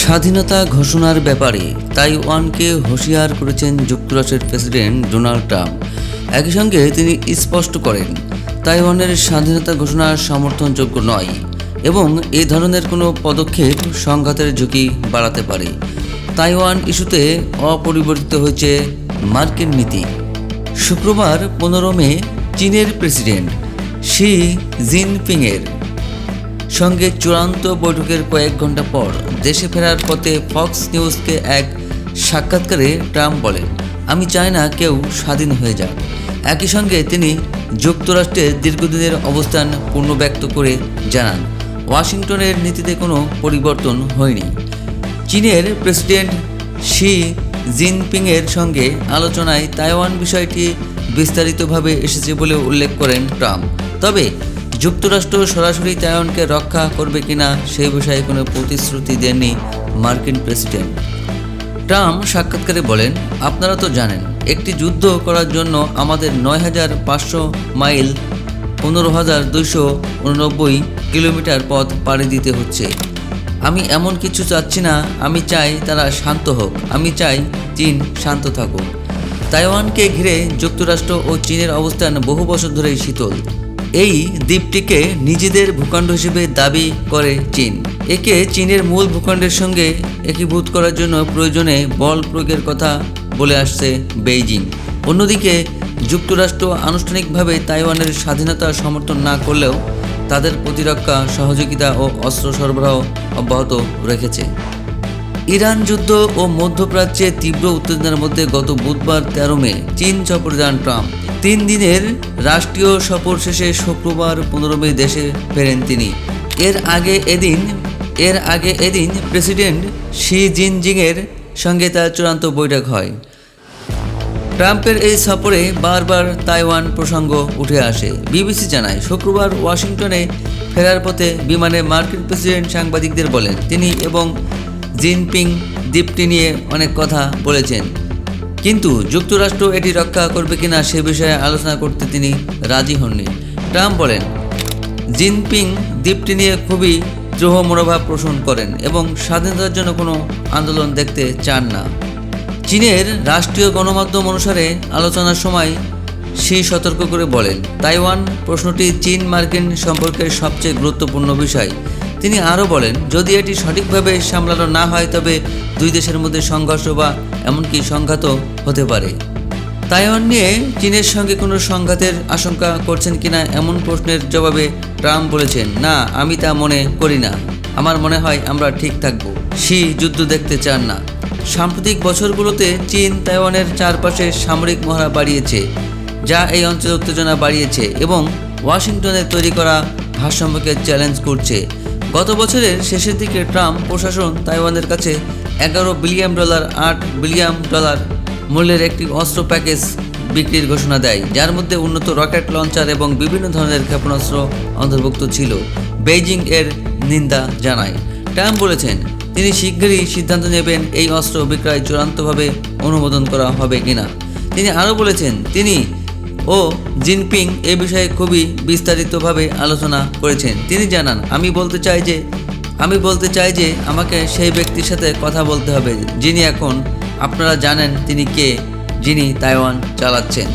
স্বাধীনতা ঘোষণার ব্যাপারে তাইওয়ানকে হুঁশিয়ার করেছেন যুক্তরাষ্ট্রের প্রেসিডেন্ট ডোনাল্ড ট্রাম্প। একই সঙ্গে তিনি স্পষ্ট করেন তাইওয়ানের স্বাধীনতা ঘোষণা সমর্থনযোগ্য নয় এবং এ ধরনের কোনো পদক্ষেপ সংঘাতের ঝুঁকি বাড়াতে পারে। তাইওয়ান ইস্যুতে অপরিবর্তিত হয়েছে মার্কিন নীতি। শুক্রবার 15 মে চীনের প্রেসিডেন্ট শি জিনপিংয়ের সঙ্গে চূড়ান্ত বৈঠকের কয়েক ঘন্টা পর দেশে ফেরার পথে ফক্স নিউজকে এক সাক্ষাৎকারে ট্রাম্প বলেন, আমি চাই না কেউ স্বাধীন হয়ে যাক। একই সঙ্গে তিনি যুক্তরাষ্ট্রের দীর্ঘদিনের অবস্থান পুনর্ব্যক্ত করে জানান, ওয়াশিংটনের নীতিতে কোনো পরিবর্তন হয়নি। চীনের প্রেসিডেন্ট শি জিনপিংয়ের সঙ্গে আলোচনায় তাইওয়ান বিষয়টি বিস্তারিতভাবে এসেছে বলে উল্লেখ করেন ট্রাম্প। তবে যুক্তরাষ্ট্র সরাসরি তাইওয়ানকে রক্ষা করবে কিনা সেই বিষয়ে কোনো প্রতিশ্রুতি দেননি মার্কিন প্রেসিডেন্ট। ট্রাম্প সাক্ষাৎকারে বলেন, আপনারা তো জানেন একটি যুদ্ধ করার জন্য আমাদের ৯,৫০০ মাইল ১৫,২৮৯ কিলোমিটার পথ পাড়ি দিতে হচ্ছে। আমি এমন কিছু চাচ্ছি না। আমি চাই তারা শান্ত হোক। আমি চাই চীন শান্ত থাকুক। তাইওয়ানকে ঘিরে যুক্তরাষ্ট্র ও চীনের অবস্থান বহু বছর ধরেই শীতল। এই দ্বীপটিকে নিজেদের ভূখণ্ড হিসেবে দাবি করে চীন। একে চীনের মূল ভূখণ্ডের সঙ্গে একীভূত করার জন্য প্রয়োজনে বল প্রয়োগের কথা বলে আসছে বেইজিং। অন্যদিকে যুক্তরাষ্ট্র আনুষ্ঠানিকভাবে তাইওয়ানের স্বাধীনতা সমর্থন না করলেও তাদের প্রতিরক্ষা সহযোগিতা ও অস্ত্র সরবরাহ অব্যাহত রেখেছে। ইরান যুদ্ধ ও মধ্যপ্রাচ্যে তীব্র উত্তেজনার মধ্যে গত বুধবার 13 মে চীন সফরে যান ট্রাম্প। 3 দিনের রাষ্ট্রীয় সফর শেষে শুক্রবার 15 মে দেশে ফেরেন তিনি। এর আগে এদিন প্রেসিডেন্ট শি জিনপিংয়ের সঙ্গে তার চূড়ান্ত বৈঠক হয়। ট্রাম্পের এই সফরে বারবার তাইওয়ান প্রসঙ্গ উঠে আসে। বিবিসি জানায়, শুক্রবার ওয়াশিংটনে ফেরার পথে বিমানে মার্কিন প্রেসিডেন্ট সাংবাদিকদের বলেন, তিনি এবং জিনপিং দ্বীপটি নিয়ে অনেক কথা বলেছেন, কিন্তু যুক্তরাষ্ট্র এটি রক্ষা করবে কিনা সে বিষয়ে আলোচনা করতে তিনি রাজি হননি। ট্রাম্প বলেন, জিনপিং দ্বীপটি নিয়ে খুবই দৃঢ় মনোভাব পোষণ করেন এবং স্বাধীনতার জন্য কোনো আন্দোলন দেখতে চান না। চীনের রাষ্ট্রীয় গণমাধ্যম অনুসারে আলোচনার সময় শি সতর্ক করে বলেন, তাইওয়ান প্রশ্নটি চীন মার্কিন সম্পর্কের সবচেয়ে গুরুত্বপূর্ণ বিষয়। তিনি আরও বলেন, যদি এটি সঠিকভাবে সামলানো না হয় তবে দুই দেশের মধ্যে সংঘর্ষ বা এমনকি সংঘাতও হতে পারে। তাইওয়ান নিয়ে চীনের সঙ্গে কোনো সংঘাতের আশঙ্কা করছেন কিনা এমন প্রশ্নের জবাবে ট্রাম্প বলেছেন, না, আমি তা মনে করি না। আমার মনে হয় আমরা ঠিক থাকব। শি যুদ্ধ দেখতে চান না। সাম্প্রতিক বছরগুলোতে চীন তাইওয়ানের চারপাশে সামরিক মহড়া বাড়িয়েছে, যা এই অঞ্চলে উত্তেজনা বাড়িয়েছে এবং ওয়াশিংটনে তৈরি করা ভারসাম্যকে চ্যালেঞ্জ করছে। গত বছরের শেষের দিকে ট্রাম্প প্রশাসন তাইওয়ানের কাছে $11 বিলিয়ন 8 বিলিয়ন মূল্যের একটি অস্ত্র প্যাকেজ বিক্রির ঘোষণা দেয়, যার মধ্যে উন্নত রকেট লঞ্চার এবং বিভিন্ন ধরনের ক্ষেপণাস্ত্র অন্তর্ভুক্ত ছিল। বেইজিং এর নিন্দা জানায়। ট্রাম্প বলেছেন, তিনি শীঘ্রই সিদ্ধান্ত নেবেন এই অস্ত্র বিক্রয় চূড়ান্তভাবে অনুমোদন করা হবে কিনা। তিনি আরও বলেছেন, তিনি ও জিনপিং এ বিষয়ে খুবই বিস্তারিতভাবে আলোচনা করেছেন। তিনি জানান, আমি বলতে চাই যে আমাকে সেই ব্যক্তির সাথে কথা বলতে হবে যিনি এখন আপনারা জানেন তিনি কে, যিনি তাইওয়ান চালাচ্ছেন।